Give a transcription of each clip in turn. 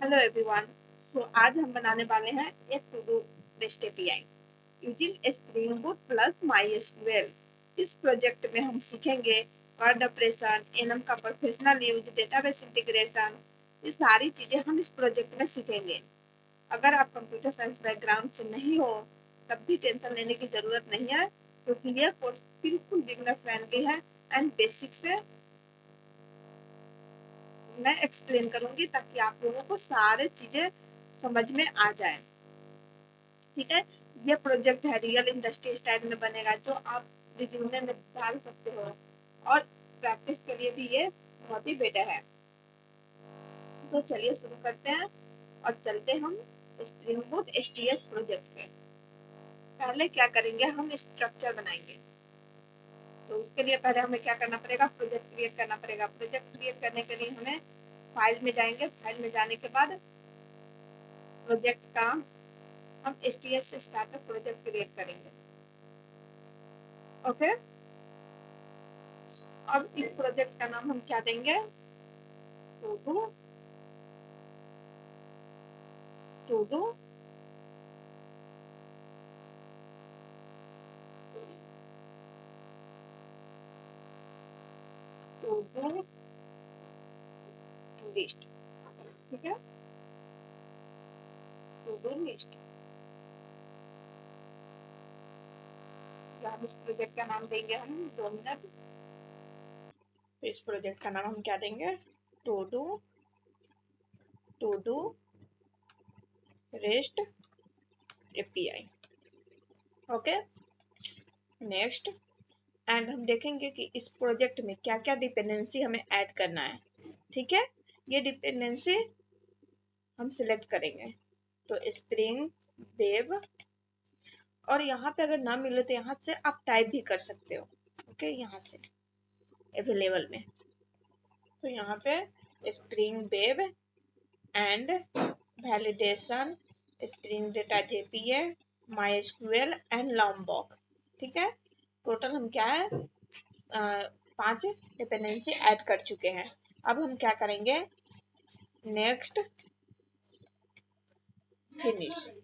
Hello everyone. आज हम बनाने वाले हैं एक to do list API using Spring Boot plus my इस प्रोजेक्ट में हम सीखेंगे वर्ड ऑपरेशन, एनएम का प्रोफेशनल यूज, डेटाबेस इंटीग्रेशन। ये सारी चीजें हम इस प्रोजेक्ट में सीखेंगे। अगर आप कंप्यूटर साइंस बैकग्राउंड से नहीं हो तब भी टेंशन लेने की जरूरत नहीं है, क्योंकि ये कोर्स बिल्कुल बिगनर फ्रेंडली है एंड बेसिक से मैं एक्सप्लेन करूंगी ताकि आप लोगों को सारे चीजें समझ में आ जाए। ठीक है, ये प्रोजेक्ट है रियल इंडस्ट्री स्टाइल में बनेगा, जो आप रिज्यूमे में डाल सकते हो और प्रैक्टिस के लिए भी ये बहुत ही बेटर है। तो चलिए शुरू करते हैं और चलते हम स्प्रिंग बूट एचटीएस प्रोजेक्ट पे। पहले क्या करेंगे, हम स्ट्रक्चर बनाएंगे। तो उसके लिए पहले हमें क्या करना पड़ेगा, प्रोजेक्ट क्रिएट करना पड़ेगा। प्रोजेक्ट क्रिएट करने के लिए हमें फाइल में जाएंगे। फाइल में जाने के बाद प्रोजेक्ट का हम एचटीएस से स्टार्टर प्रोजेक्ट क्रिएट करेंगे। ओके, अब इस प्रोजेक्ट का नाम हम क्या देंगे, to do to do to do list. ठीक है, टू डू लिस्ट। हम इस प्रोजेक्ट का नाम देंगे, हम 2 मिनट। तो इस प्रोजेक्ट का नाम हम क्या देंगे, to do rest API. Okay, next. And हम देखेंगे कि इस प्रोजेक्ट में क्या क्या डिपेंडेंसी हमें ऐड करना है। ठीक है, ये डिपेंडेंसी हम सिलेक्ट करेंगे। तो स्प्रिंग वेब, और यहाँ पे अगर ना मिले तो यहाँ से आप टाइप भी कर सकते हो। ओके, यहाँ से अवेलेबल में। तो यहाँ पे spring web and validation, spring data JPA, my SQL and लॉम्बॉक। ठीक है, टोटल हम क्या है 5 डिपेंडेंसी ऐड कर चुके हैं। अब हम क्या करेंगे, नेक्स्ट, फिनिश।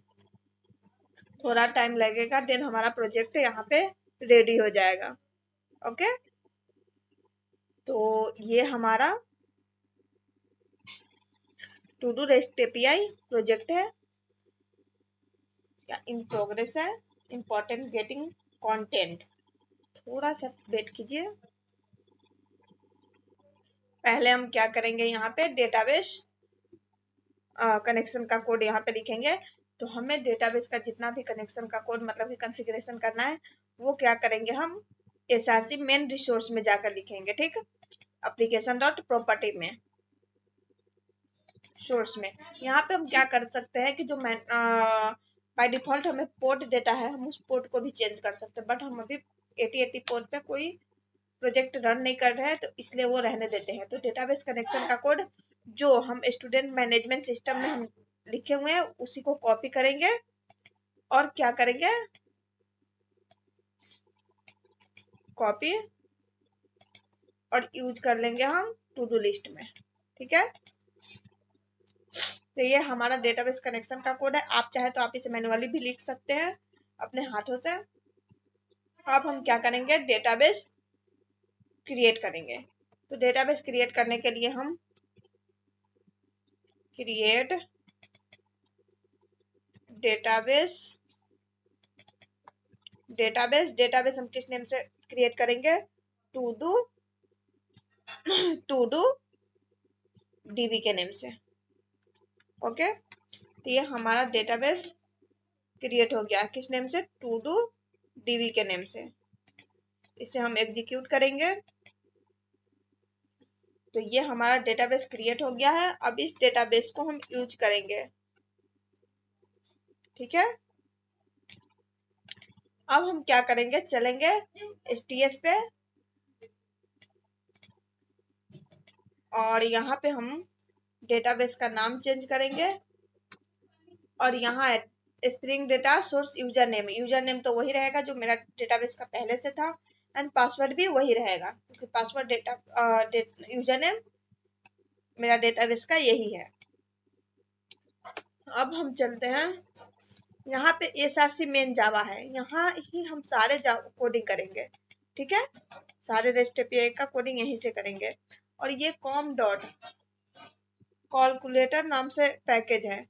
थोड़ा टाइम लगेगा, देन हमारा प्रोजेक्ट यहाँ पे रेडी हो जाएगा। ओके, तो ये हमारा to do rest API project है, इन प्रोग्रेस है। इम्पोर्टेंट गेटिंग कंटेंट, थोड़ा सा वेट कीजिए। पहले हम क्या करेंगे, यहाँ पे डेटाबेस कनेक्शन का कोड यहाँ पे लिखेंगे। तो हमें डेटाबेस का जितना भी कनेक्शन का कोड मतलब कि कॉन्फ़िगरेशन करना है, वो क्या करेंगे, हम एसआरसी मेन रिसोर्स में जाकर लिखेंगे। ठीक, एप्लीकेशन डॉट प्रॉपर्टी में, सोर्स में। यहाँ पे हम क्या कर सकते हैं कि जो बाय डिफॉल्ट हमें पोर्ट देता है, हम उस पोर्ट को भी चेंज कर सकते हैं। बट हम अभी 8080 पोर्ट पे कोई प्रोजेक्ट रन नहीं कर रहे हैं, तो इसलिए वो रहने देते हैं। तो डेटाबेस कनेक्शन का कोड जो हम स्टूडेंट मैनेजमेंट सिस्टम में हम लिखे हुए हैं उसी को कॉपी करेंगे और क्या करेंगे, कॉपी और यूज कर लेंगे हम टू डू लिस्ट में। ठीक है, तो ये हमारा डेटाबेस कनेक्शन का कोड है। आप चाहे तो आप इसे मैन्युअली भी लिख सकते हैं अपने हाथों से। अब हम क्या करेंगे, डेटाबेस क्रिएट करेंगे। तो डेटाबेस क्रिएट करने के लिए हम क्रिएट डेटाबेस डेटाबेस हम किस नेम से क्रिएट करेंगे, टू डू डीबी के नेम से। ओके, तो ये हमारा डेटाबेस क्रिएट हो गया, किस नेम से, टू डू डीबी के नेम से। इसे हम एग्जीक्यूट करेंगे। तो ये हमारा डेटाबेस क्रिएट हो गया है। अब इस डेटाबेस को हम यूज करेंगे। ठीक है, अब हम क्या करेंगे, चलेंगे एचटीएस पे और यहाँ पे हम डेटाबेस का नाम चेंज करेंगे। और यहाँ spring data source user name तो वही रहेगा जो मेरा डेटाबेस का पहले से था, एंड पासवर्ड भी वही रहेगा, क्योंकि पासवर्ड डेटा यूजर नेम मेरा डेटाबेस का यही है। अब हम चलते हैं, यहाँ पे SRC मेन जावा है, यहाँ ही हम सारे कोडिंग करेंगे। ठीक है, सारे रेस्ट एपीआई का कोडिंग यहीं से करेंगे। और ये कॉम डॉट कैलकुलेटर नाम से पैकेज है,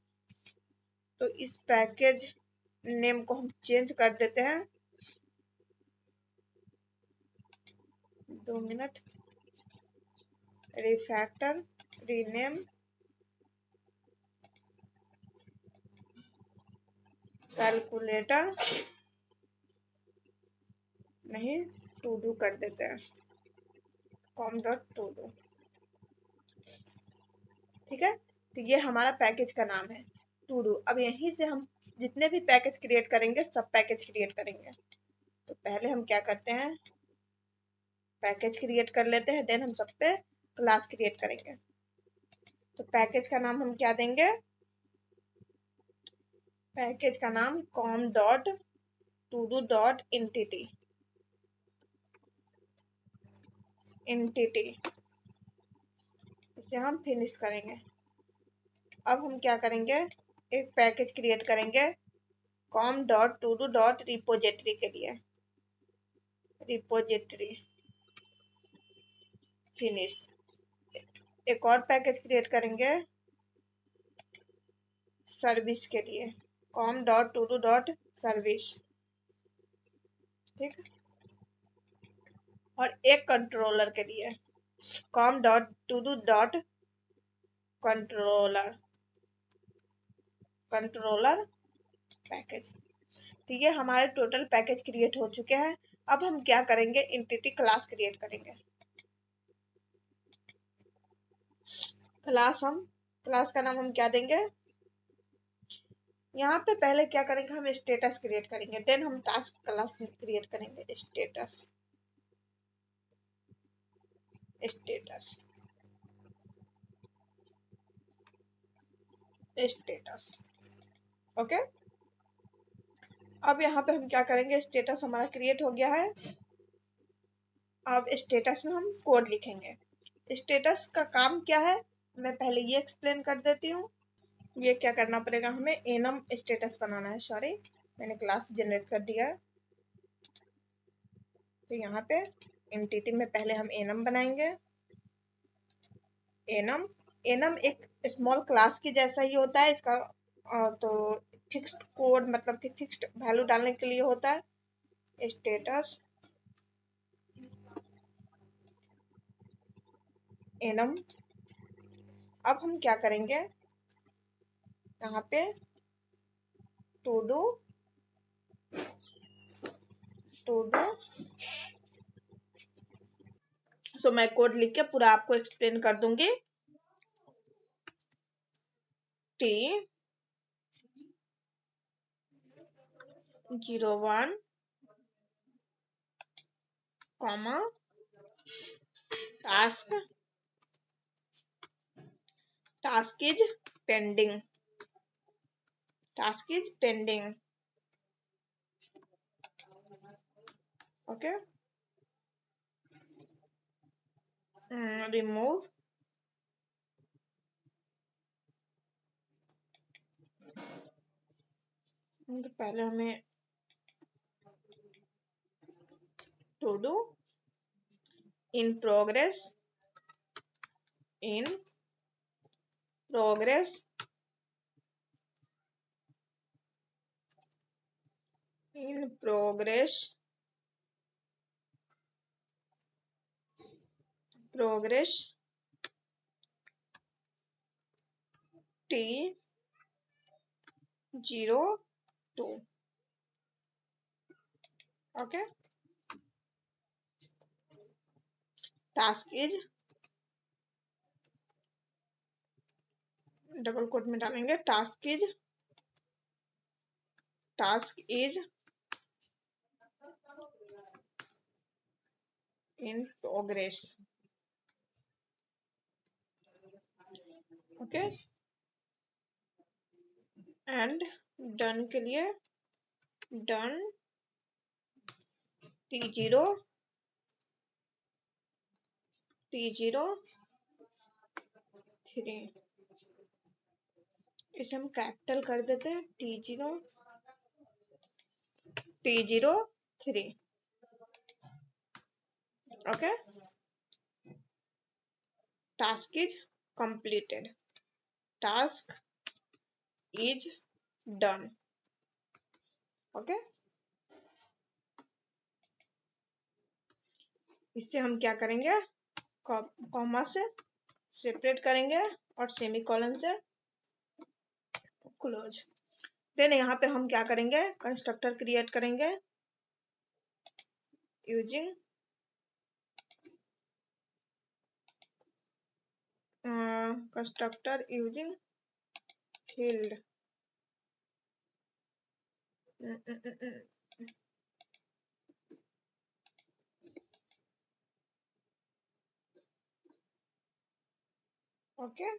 तो इस पैकेज नेम को हम चेंज कर देते हैं। 2 मिनट, रिफैक्टर, रीनेम, कैलकुलेटर नहीं, टू डू कर देते हैं, कॉम डॉट टू डू। ठीक है, तो ये हमारा पैकेज का नाम है टू डू। अब यहीं से हम जितने भी पैकेज क्रिएट करेंगे सब पैकेज क्रिएट करेंगे। तो पहले हम क्या करते हैं, पैकेज क्रिएट कर लेते हैं, देन हम सब पे क्लास क्रिएट करेंगे। तो पैकेज का नाम हम क्या देंगे, पैकेज का नाम com dot to do dot entity, entity, इसे हम फिनिश करेंगे। अब हम क्या करेंगे, एक पैकेज क्रिएट करेंगे com dot to do dot repository के लिए, रिपोजिटरी फिनिश। एक और पैकेज क्रिएट करेंगे सर्विस के लिए, com dot to do dot service. ठीक, और एक कंट्रोलर के लिए com dot to do dot controller, controller package. तो ये हमारे टोटल पैकेज क्रिएट हो चुके हैं। अब हम क्या करेंगे, एंटिटी क्लास क्रिएट करेंगे। क्लास का नाम हम क्या देंगे, यहाँ पे पहले क्या करेंगे, हम स्टेटस क्रिएट करेंगे, देन हम टास्क क्लास क्रिएट करेंगे, स्टेटस, स्टेटस, स्टेटस। ओके, अब यहाँ पे हम क्या करेंगे, स्टेटस हमारा क्रिएट हो गया है। अब स्टेटस में हम कोड लिखेंगे। स्टेटस का काम क्या है, मैं पहले ये एक्सप्लेन कर देती हूँ। ये क्या करना पड़ेगा, हमें एनम स्टेटस बनाना है, सॉरी मैंने क्लास जनरेट कर दिया है। तो यहाँ पे एंटिटी में पहले हम एनम बनाएंगे, एनम, एनम एक स्मॉल क्लास की जैसा ही होता है इसका, तो फिक्स्ड कोड मतलब कि फिक्स्ड वैल्यू डालने के लिए होता है। Status annum. अब हम क्या करेंगे, यहाँ पे टू डू, टू डू, सो मैं कोड लिख के पूरा आपको एक्सप्लेन कर दूंगी। T01 comma task, task is pending, task is pending. Okay, remove, तो पहले हमें to do in progress, in progress, in progress, progress T02। Okay, task is, double quote में डालेंगे, task is, task is in progress. Okay, and done के लिए done T0, T03, इसे हम capital कर देते हैं T03। Okay, task is completed, task is done. Okay, इससे हम क्या करेंगे, कॉमा से सेपरेट करेंगे और सेमीकोलन से क्लोज। देन यहाँ पे हम क्या करेंगे, कंस्ट्रक्टर क्रिएट करेंगे using constructor using field. Okay,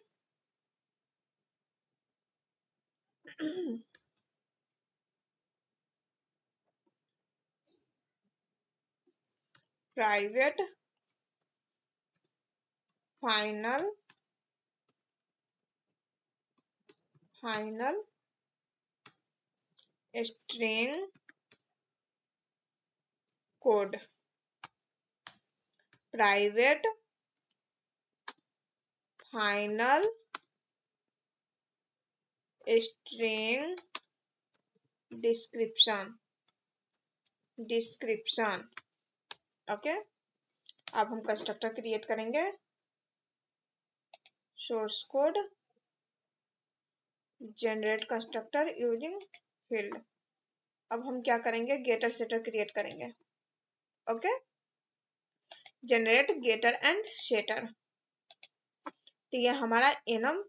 private final string code, private final string description. Okay, अब हम कंस्ट्रक्टर क्रिएट करेंगे source code generate constructor using field. अब हम क्या करेंगे, गेटर सेटर क्रिएट करेंगे। Okay, generate getter and setter. तो ये हमारा एनम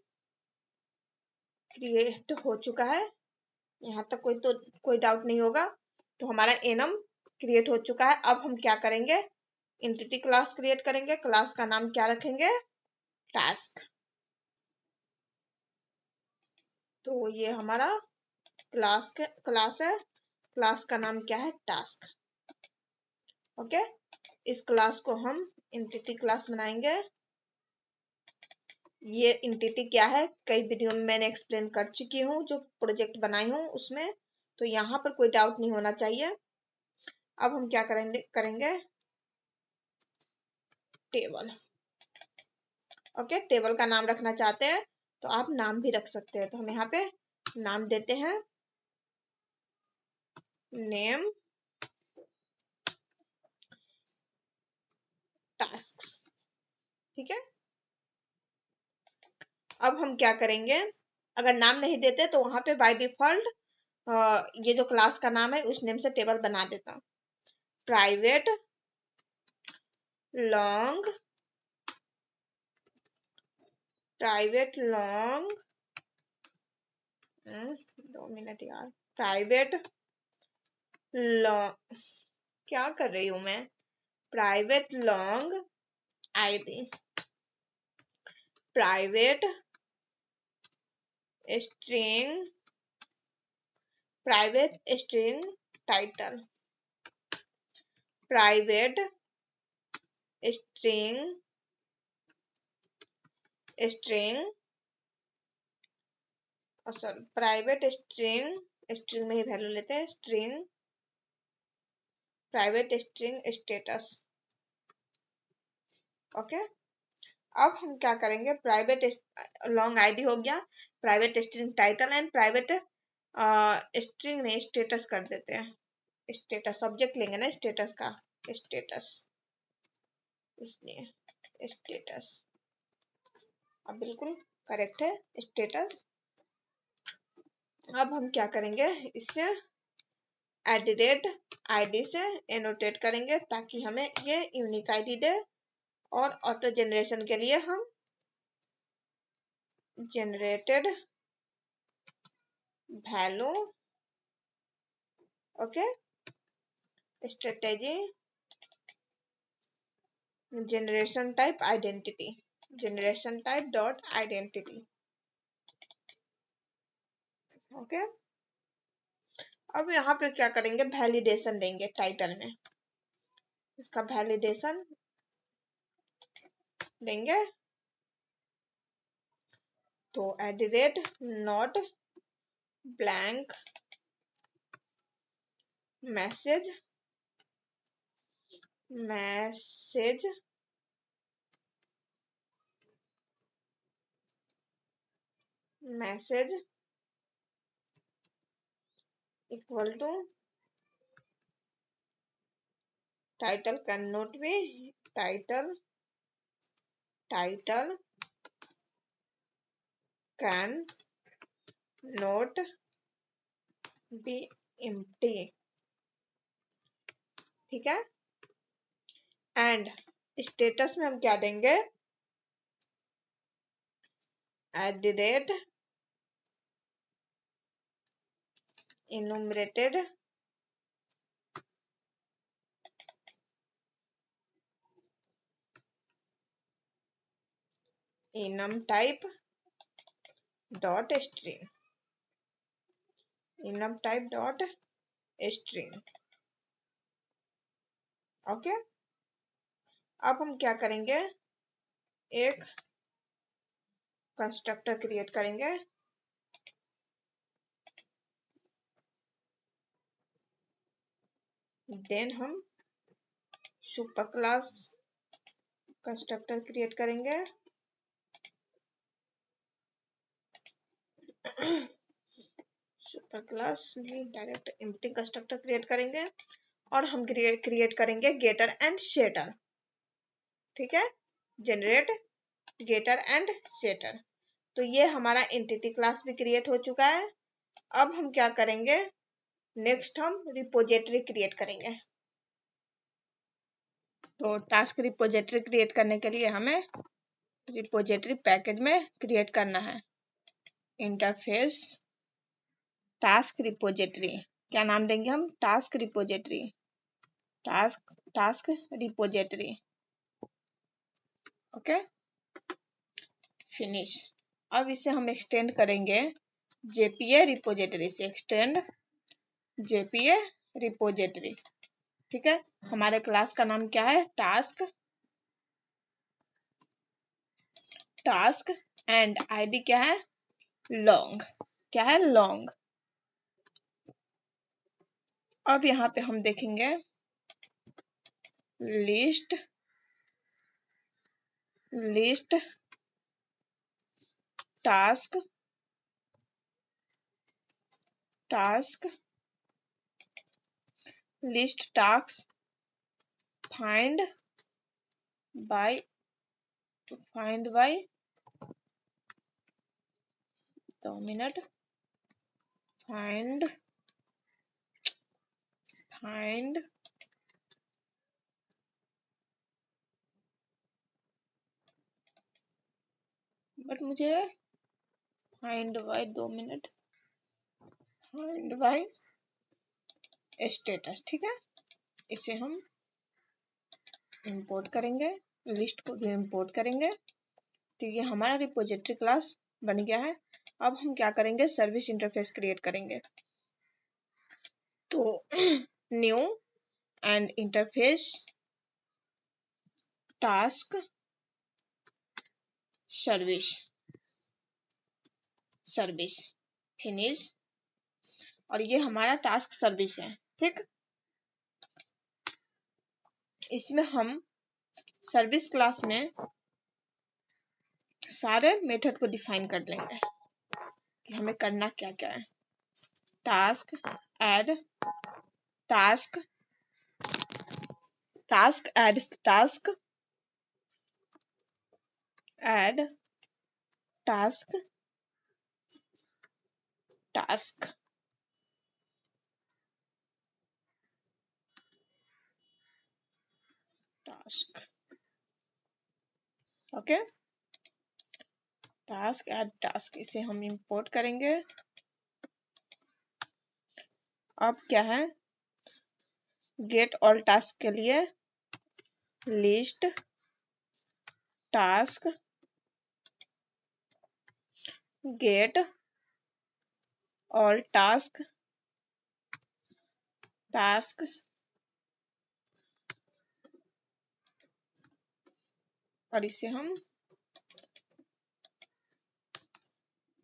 क्रिएट हो चुका है, यहाँ तक कोई डाउट नहीं होगा। तो हमारा एनम क्रिएट हो चुका है। अब हम क्या करेंगे, एंटिटी क्लास क्रिएट करेंगे। क्लास का नाम क्या रखेंगे, टास्क। तो ये हमारा क्लास है, क्लास का नाम क्या है, टास्क। ओके, इस क्लास को हम एंटिटी क्लास बनाएंगे। ये एंटिटी क्या है, कई वीडियो में मैंने एक्सप्लेन कर चुकी हूँ, जो प्रोजेक्ट बनाई हूँ उसमें, तो यहाँ पर कोई डाउट नहीं होना चाहिए। अब हम क्या करेंगे टेबल। ओके, टेबल का नाम रखना चाहते हैं तो आप नाम भी रख सकते हैं। तो हम यहाँ पे नाम देते हैं नेम टास्क्स। ठीक है, अब हम क्या करेंगे, अगर नाम नहीं देते तो वहां पे बाय डिफॉल्ट ये जो क्लास का नाम है उस नेम से टेबल बना देता। प्राइवेट लॉन्ग 2 मिनट यार, प्राइवेट लॉन्ग, क्या कर रही हूं मैं, private long ID, private string title, private string sorry, private string में ही वैल्यू लेते हैं, string private string status. Okay, अब हम क्या करेंगे, प्राइवेट लॉन्ग आईडी हो गया, private string title and private string में स्टेटस कर देते हैं। स्टेटस ऑब्जेक्ट लेंगे ना स्टेटस का, स्टेटस, इसलिए स्टेटस अब बिल्कुल करेक्ट है स्टेटस। अब हम क्या करेंगे, इससे @id से एनोटेट करेंगे ताकि हमें ये यूनिक आईडी दे, और ऑटो जनरेशन के लिए हम generated value, okay, strategy generation type dot identity. Okay, अब यहाँ पे क्या करेंगे, वैलिडेशन देंगे टाइटल में, इसका वैलिडेशन देंगे तो @ not blank message message message equal to title can not be title can not be empty. ठीक है। एंड स्टेटस में हम क्या देंगे, @ enumerated enum type dot string okay. अब हम क्या करेंगे, एक कंस्ट्रक्टर क्रिएट करेंगे, देन हम सुपर क्लास कंस्ट्रक्टर क्रिएट करेंगे, सुपर क्लास नहीं डायरेक्ट एम्प्टी कंस्ट्रक्टर क्रिएट करेंगे और हम क्रिएट करेंगे गेटर एंड सेटर। ठीक है, जनरेट गेटर एंड सेटर। तो ये हमारा एंटिटी क्लास भी क्रिएट हो चुका है। अब हम क्या करेंगे, नेक्स्ट हम रिपोजिटरी क्रिएट करेंगे। तो टास्क रिपोजिटरी क्रिएट करने के लिए हमें रिपोजिटरी पैकेज में क्रिएट करना है इंटरफेस टास्क रिपोजिटरी। क्या नाम देंगे हम, task repository, task repository. Okay, finish. अब इसे हम एक्सटेंड करेंगे जेपीए रिपोजिटरी से, एक्सटेंड जेपीए रिपोजिटरी। ठीक है, हमारे क्लास का नाम क्या है, टास्क एंड आईडी क्या है, लॉन्ग। क्या है, लॉन्ग। अब यहाँ पे हम देखेंगे list task list task find by 2 minute find but मुझे find by 2 minute find by status. ठीक है, इसे हम इंपोर्ट करेंगे, लिस्ट को भी इंपोर्ट करेंगे। तो ये हमारा रिपोजिटरी क्लास बन गया है। अब हम क्या करेंगे, सर्विस इंटरफेस क्रिएट करेंगे। तो new and interface task service finish. और ये हमारा टास्क सर्विस है। ठीक, इसमें हम सर्विस क्लास में सारे मेथड को डिफाइन कर लेंगे कि हमें करना क्या क्या है। Task add task okay, task इसे हम इंपोर्ट करेंगे। अब क्या है, गेट ऑल टास्क के लिए list task get all task और इसे हम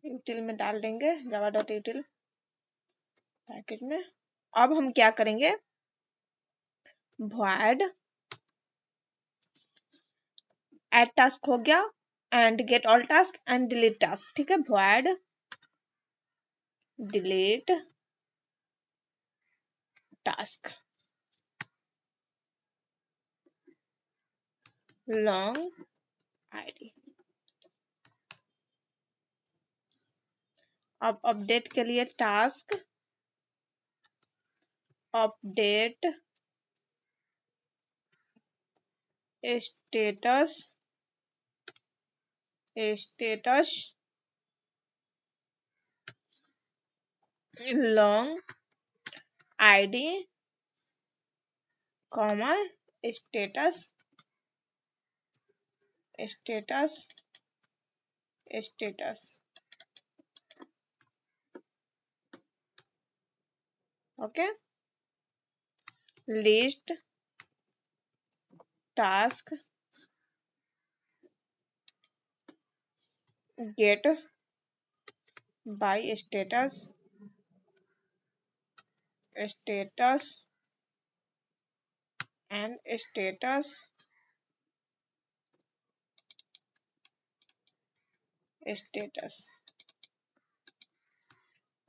util में डाल देंगे java डॉट util पैकेज में। अब हम क्या करेंगे, void add task हो गया and get all task and delete task, ठीक है। void delete task long id। अब अपडेट के लिए task update status status long ID comma status status status. Okay, list task get by status status and status status.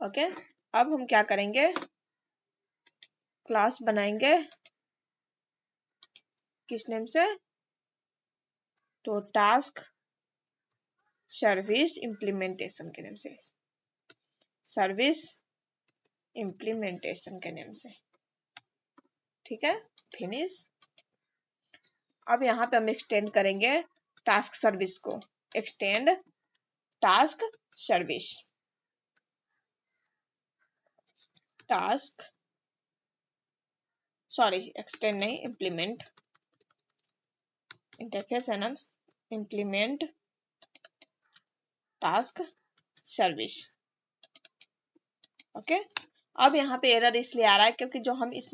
Okay, अब हम क्या करेंगे, class बनाएंगे किस नेम से, तो टास्क सर्विस इम्प्लीमेंटेशन के नेम से, सर्विस इम्प्लीमेंटेशन के नेम से, ठीक है। फिनिश। अब यहाँ पे हम एक्सटेंड करेंगे टास्क सर्विस को, extend task service, task sorry extend नहीं, इम्प्लीमेंट, इंटरफेस है ना, इम्प्लीमेंट टास्क सर्विस। ओके, अब यहाँ पे एरर इसलिए आ रहा है क्योंकि जो हम इस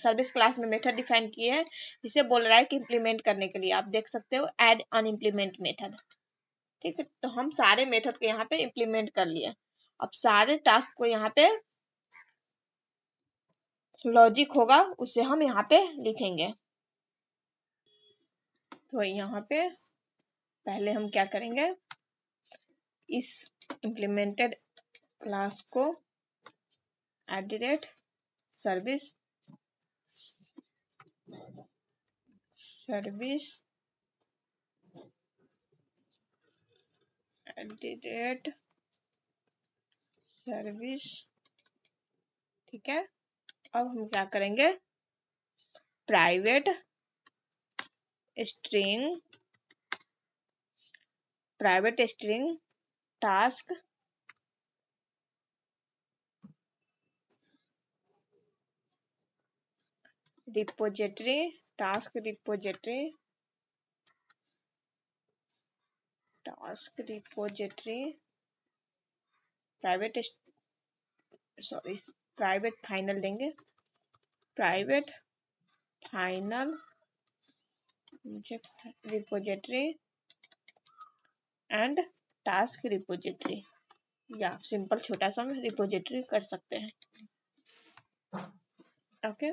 सर्विस क्लास में मेथड डिफाइन किए हैं इसे बोल रहा है कि इम्प्लीमेंट करने के लिए आप देख सकते हो ऐड अनइम्प्लीमेंट मेथड, ठीक है। तो हम सारे मेथड को यहाँ पे इम्प्लीमेंट कर लिए। अब सारे टास्क को यहाँ पे लॉजिक होगा उसे हम यहाँ पे लिखेंगे। तो यहाँ पे पहले हम क्या करेंगे, इस इम्प्लीमेंटेड क्लास को @सर्विस सर्विस सर्विस, ठीक है। अब हम क्या करेंगे, private string task repository private final देंगे, private final repository and task repository, या सिंपल छोटा सा हम रिपोजिटरी कर सकते हैं। Okay,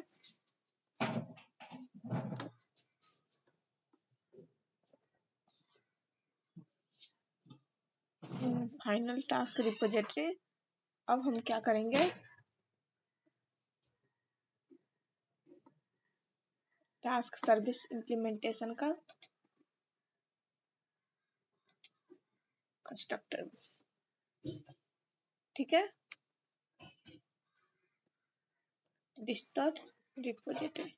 final task repository. अब हम क्या करेंगे, टास्क सर्विस इम्प्लीमेंटेशन का कंस्ट्रक्टर, ठीक है, डिस्टॉर्ट रिपोजिटरी।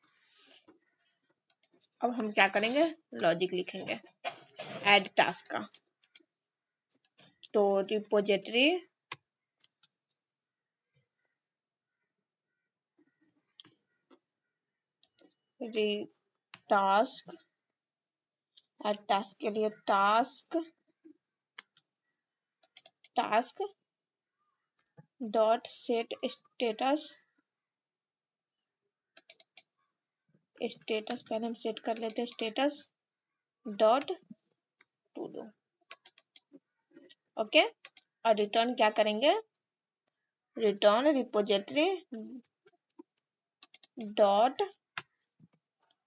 अब हम क्या करेंगे, लॉजिक लिखेंगे ऐड टास्क का, तो रिपोजिटरी टास्क, ऐड टास्क के लिए टास्क डॉट सेट स्टेटस पहले हम सेट कर लेते हैं, status dot to do. Okay, और रिटर्न क्या करेंगे, return repository dot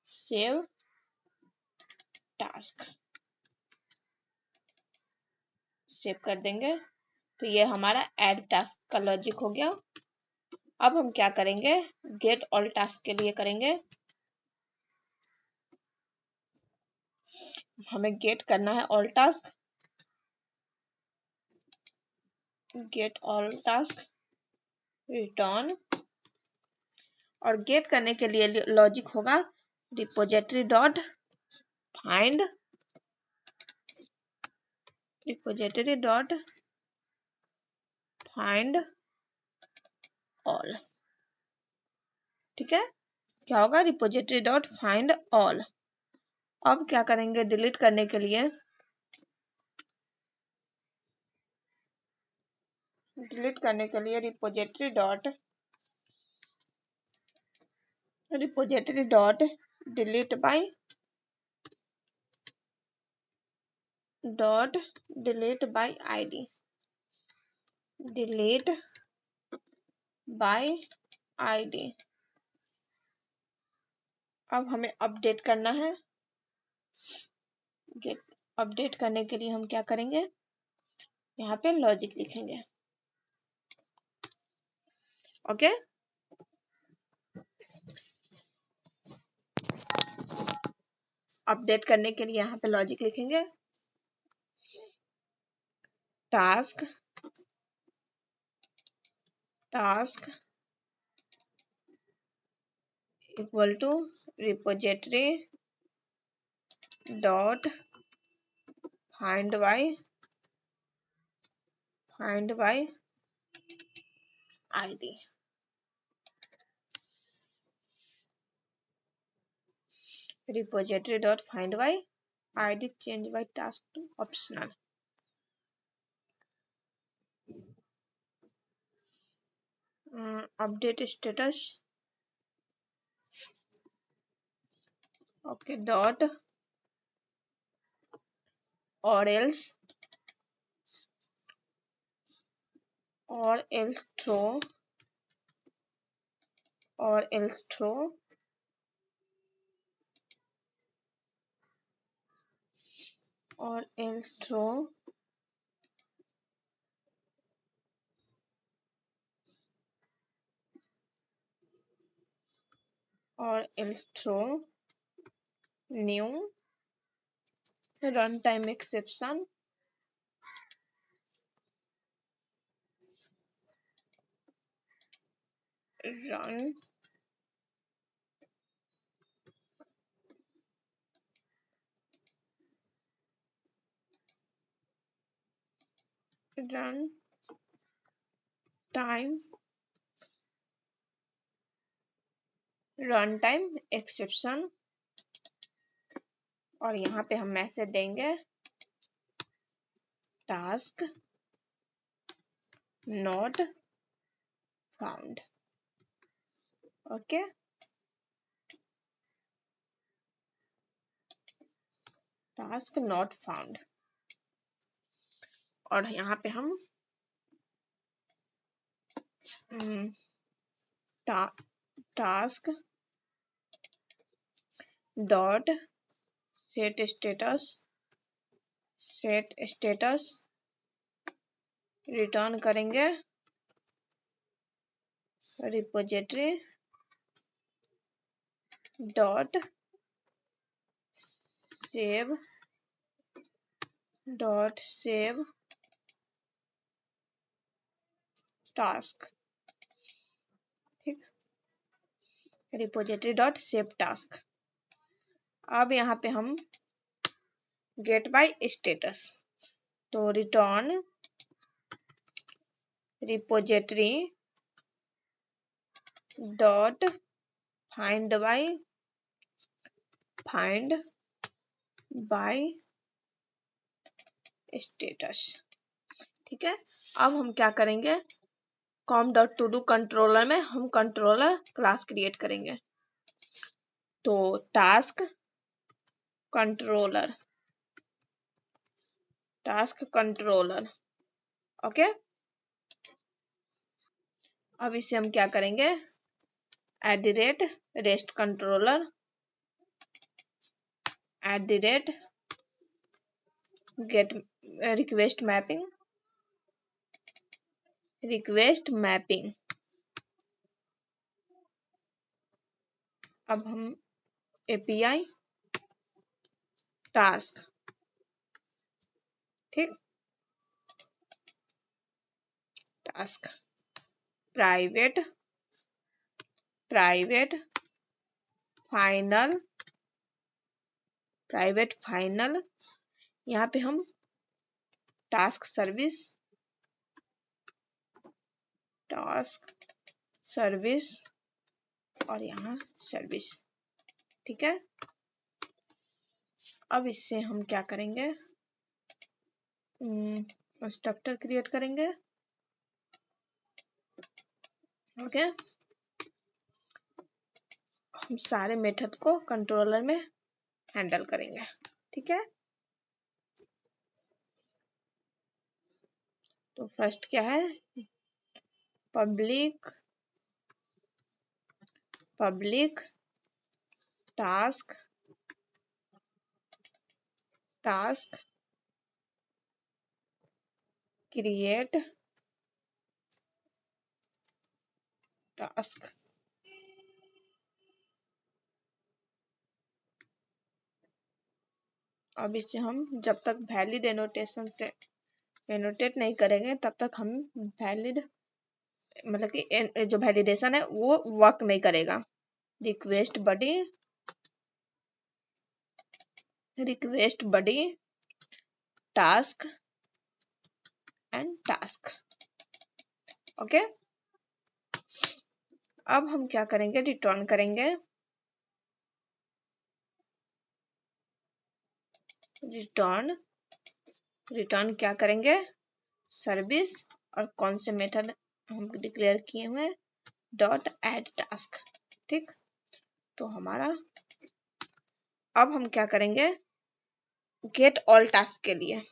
save task, save कर देंगे। तो ये हमारा ऐड टास्क का लॉजिक हो गया। अब हम क्या करेंगे, गेट ऑल टास्क के लिए करेंगे, हमें गेट करना है all task, get all task return, और गेट करने के लिए लॉजिक होगा repository dot find, repository dot find all. ठीक है, क्या होगा, रिपोजिटरी डॉट फाइंड ऑल। अब क्या करेंगे, डिलीट करने के लिए, डिलीट करने के लिए repository dot delete by dot delete by ID, delete by ID. अब हमें अपडेट करना है, अपडेट करने के लिए हम क्या करेंगे, यहाँ पे लॉजिक लिखेंगे। ओके, अपडेट करने के लिए यहाँ पे लॉजिक लिखेंगे, task task equal to repository dot find by ID, repository dot find by id change by task to optional। Update status, okay, dot और else throw new run time exception, run run time exception, और यहाँ पे हम message देंगे task not found. Okay, task not found, और यहाँ पे हम task dot set status return करेंगे रिपोजिटरी डॉट सेव टास्क। ठीक, रिपोजिटरी डॉट सेव टास्क। अब यहाँ पे हम गेट बाय स्टेटस, तो return repository dot find by status. ठीक है, अब हम क्या करेंगे, com dot to do controller में हम कंट्रोलर क्लास क्रिएट करेंगे। तो टास्क कंट्रोलर ओके। अब इसे हम क्या करेंगे, @REST controller @get request mapping. अब हम API टास्क, ठीक, टास्क प्राइवेट फाइनल, यहाँ पे हम टास्क सर्विस और यहाँ सर्विस, ठीक है। अब इससे हम क्या करेंगे, स्ट्रक्चर क्रिएट करेंगे। ओके, हम सारे मेथड को कंट्रोलर में हैंडल करेंगे, ठीक है। तो फर्स्ट क्या है, पब्लिक टास्क क्रिएट टास्क। अब इसे हम जब तक वैलिड एनोटेशन से एनोटेट नहीं करेंगे तब तक हम वैलिड मतलब कि जो वैलिडेशन है वो वर्क नहीं करेगा। Request body task and task, okay. अब हम क्या करेंगे, रिटर्न करेंगे, रिटर्न क्या करेंगे, सर्विस और कौन से मेथड हम डिक्लेयर किए हुए हैं, .add_task, ठीक। तो हमारा अब हम क्या करेंगे, गेट ऑल टास्क के लिए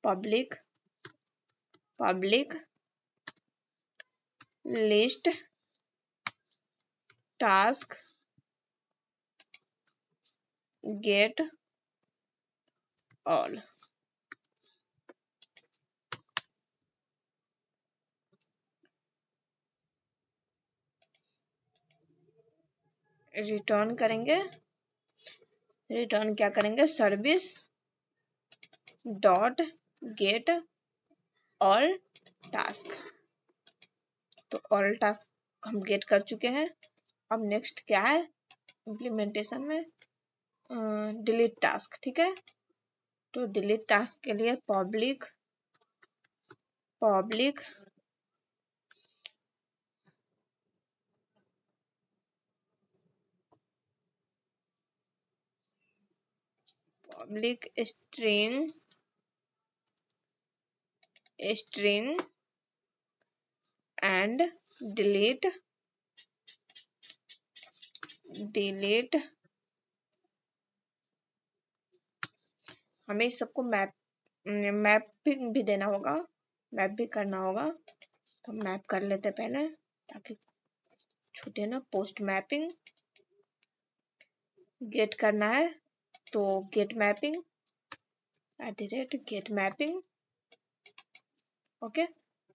public list task get all, return क्या करेंगे, service dot get all task. तो ऑल टास्क हम गेट कर चुके हैं। अब नेक्स्ट क्या है, इम्प्लीमेंटेशन में डिलीट टास्क, ठीक है। तो डिलीट टास्क के लिए पब्लिक स्ट्रिंग एंड डिलीट हमें सबको मैपिंग भी देना होगा, मैप भी करना होगा। तो मैप कर लेते पहले ताकि छूटे ना। पोस्ट मैपिंग गेट करना है तो get mapping @get mapping, okay.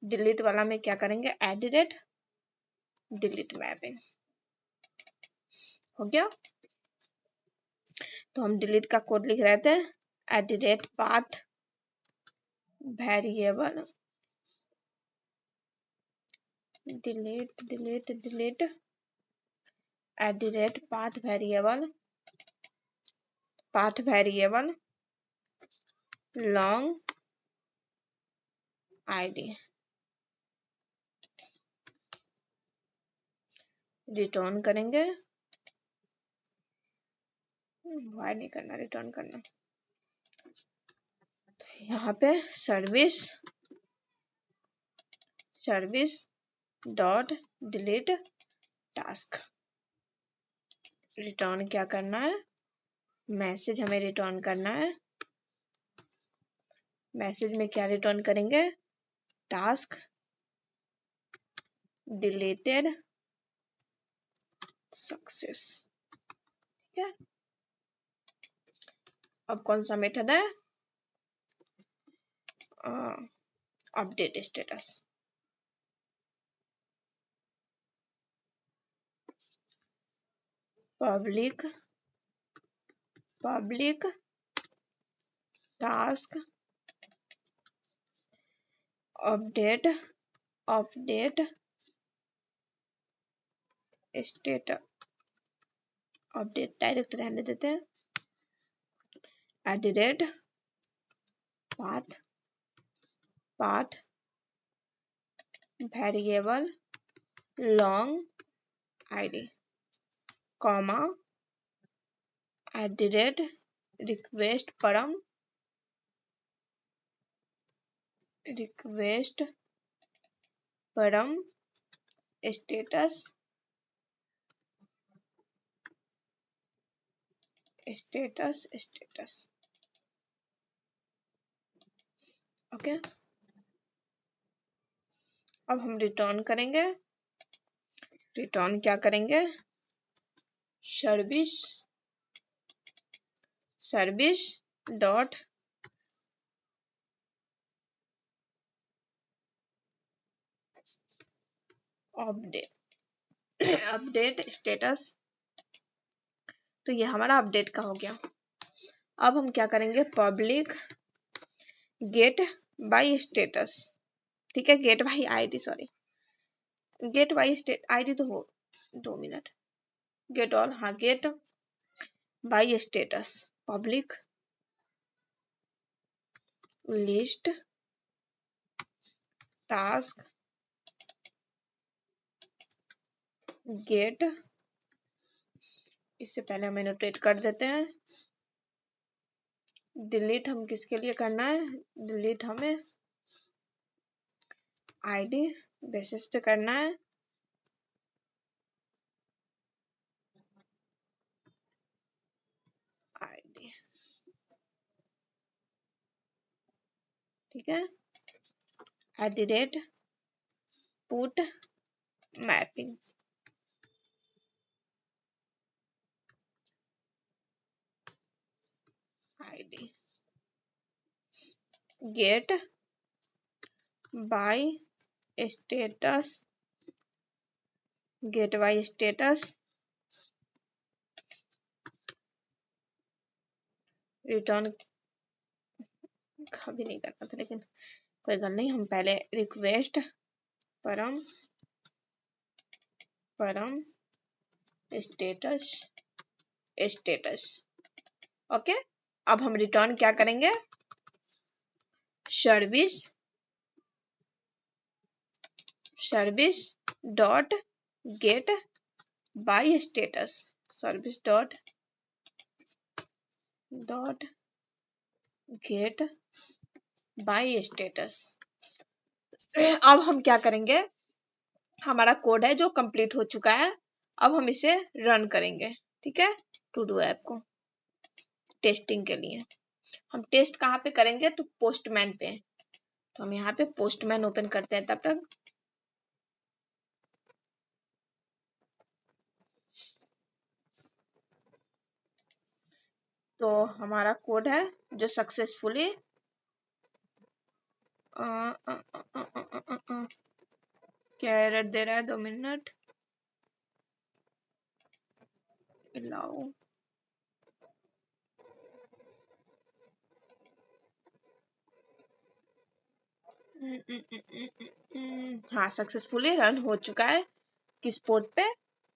Delete वाला में क्या करेंगे, @delete मैपिंग, हो गया। तो हम डिलीट का कोड लिख रहे थे, @path variable delete @path variable long id, return करेंगे, वाई नहीं करना, रिटर्न करना। यहाँ पे service dot delete task, return क्या करना है, मैसेज हमें रिटर्न करना है। मैसेज में क्या रिटर्न करेंगे, टास्क डिलीटेड सक्सेस। ठीक है, अब कौन सा मेथड है, update status. Public task update status, update direct रहने देते हैं, @ path variable long ID, comma @ request परम स्टेटस ओके। अब हम रिटर्न करेंगे, रिटर्न क्या करेंगे, सर्विस डॉट अपडेट स्टेटस। तो ये हमारा अपडेट का हो गया। अब हम क्या करेंगे, पब्लिक गेट बाय स्टेटस। ठीक है, get by ID, sorry get by ID तो हो, 2 मिनट, गेट ऑल, हाँ get by status, public list task get, इससे पहले हम एनोटेट कर देते हैं, डिलीट हम किसके लिए करना है, डिलीट हमें आईडी बेसिस पे करना है, आईडी। ठीक है, @ put mapping, ID get by status, return कभी नहीं करना था, लेकिन कोई गल नहीं, हम पहले रिक्वेस्ट परम स्टेटस ओके। अब हम रिटर्न क्या करेंगे, service dot get by status, service dot get by status. अब हम क्या करेंगे, हमारा कोड है जो कंप्लीट हो चुका है, अब हम इसे रन करेंगे। ठीक है, टू डू ऐप को टेस्टिंग के लिए हम टेस्ट कहाँ पे करेंगे, तो पोस्टमैन पे। तो हम यहाँ पे पोस्टमैन ओपन करते हैं तब तक। तो हमारा कोड है जो सक्सेसफुली क्या एरर दे रहा है, 2 मिनट अलाउ, हाँ सक्सेसफुली रन हो चुका है। किस पोर्ट पे,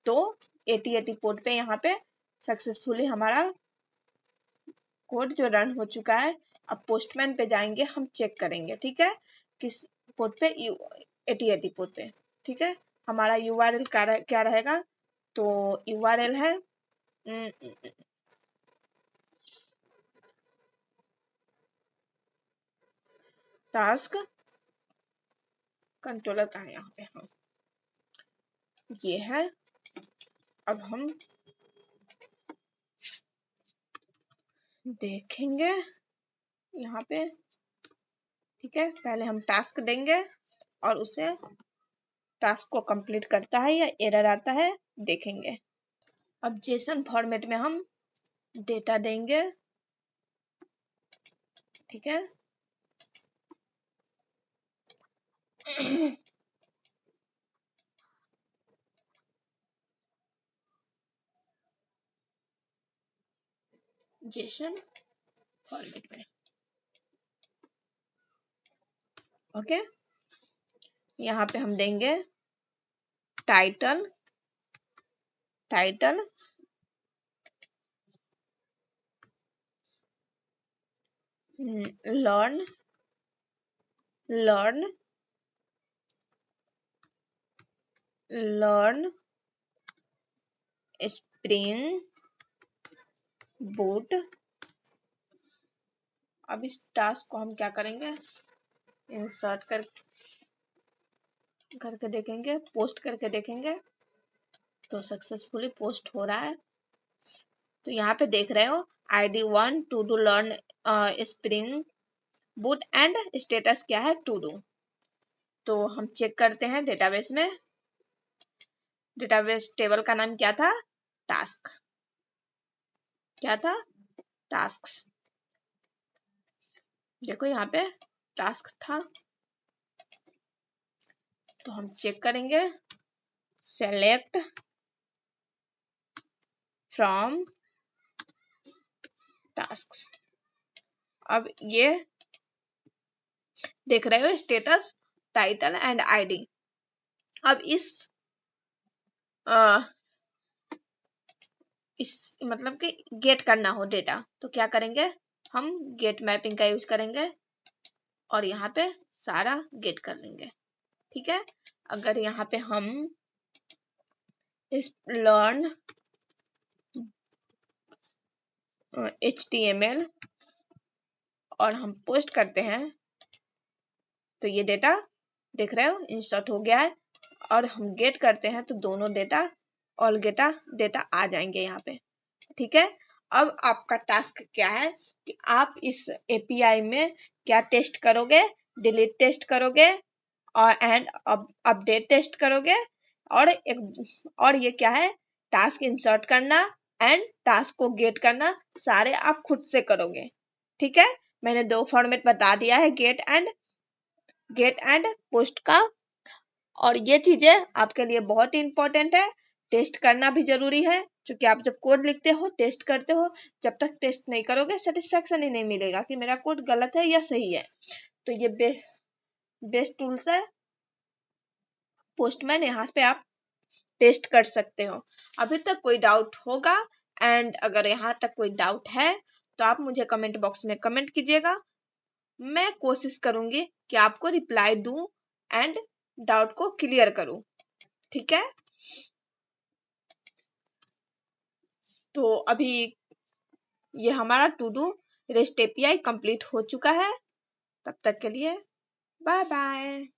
तो 8080 पोर्ट पे यहाँ पे सक्सेसफुली हमारा कोड जो रन हो चुका है। अब पोस्टमैन पे जाएंगे, हम चेक करेंगे। ठीक है, किस पोर्ट पे, 8080 पोर्ट पे। ठीक है, हमारा URL क्या रहेगा, तो URL है टास्क कंट्रोलर का है यहाँ पे, हाँ ये है। अब हम देखेंगे यहाँ पे। ठीक है, पहले हम टास्क देंगे, और उसे टास्क को कंप्लीट करता है या एरर आता है देखेंगे। अब जेसन फॉर्मेट में हम डेटा देंगे, ठीक है। जेसन फॉर्मेट में, ओके। यहाँ पे हम देंगे टाइटल, लर्न स्प्रिंग बूट। अब इस टास्क को हम क्या करेंगे, इंसर्ट करके देखेंगे, पोस्ट करके देखेंगे तो सक्सेसफुली पोस्ट हो रहा है। तो यहाँ पे देख रहे हो ID1 to do learn Spring Boot and status क्या है, टू डू। तो हम चेक करते हैं डेटाबेस में, डेटाबेस टेबल का नाम क्या था, टास्क, क्या था, टास्क्स। देखो यहाँ पे टास्क था। तो हम चेक करेंगे, सेलेक्ट फ्रॉम टास्क्स। अब ये देख रहे हो स्टेटस, टाइटल एंड आईडी। अब इस मतलब कि गेट करना हो डेटा तो क्या करेंगे, हम गेट मैपिंग का यूज करेंगे और यहाँ पे सारा गेट कर लेंगे, ठीक है। अगर यहाँ पे हम इस लर्न HTML और हम पोस्ट करते हैं तो ये डेटा देख रहे हो इंसर्ट हो गया है। और हम गेट करते हैं तो दोनों डेटा ऑल डेटा आ जाएंगे यहाँ पे, ठीक है। अब आपका टास्क क्या है कि आप इस API में क्या टेस्ट करोगे, डिलीट टेस्ट करोगे और एंड अपडेट टेस्ट करोगे और ये क्या है, टास्क इंसर्ट करना एंड टास्क को गेट करना सारे आप खुद से करोगे, ठीक है। मैंने 2 फॉर्मेट बता दिया है, गेट एंड पोस्ट का। और ये चीजें आपके लिए बहुत ही इंपॉर्टेंट है, टेस्ट करना भी जरूरी है क्योंकि आप जब कोड लिखते हो टेस्ट करते हो, जब तक टेस्ट नहीं करोगे सेटिस्फेक्शन ही नहीं मिलेगा कि मेरा कोड गलत है या सही है। तो ये बेस्ट टूल्स है पोस्टमैन, यहाँ पे आप टेस्ट कर सकते हो। अभी तक कोई डाउट होगा एंड अगर यहाँ तक कोई डाउट है तो आप मुझे कमेंट बॉक्स में कमेंट कीजिएगा, मैं कोशिश करूंगी कि आपको रिप्लाई दूं एंड डाउट को क्लियर करूं, ठीक है। तो अभी ये हमारा to do rest API complete हो चुका है। तब तक के लिए बाय बाय।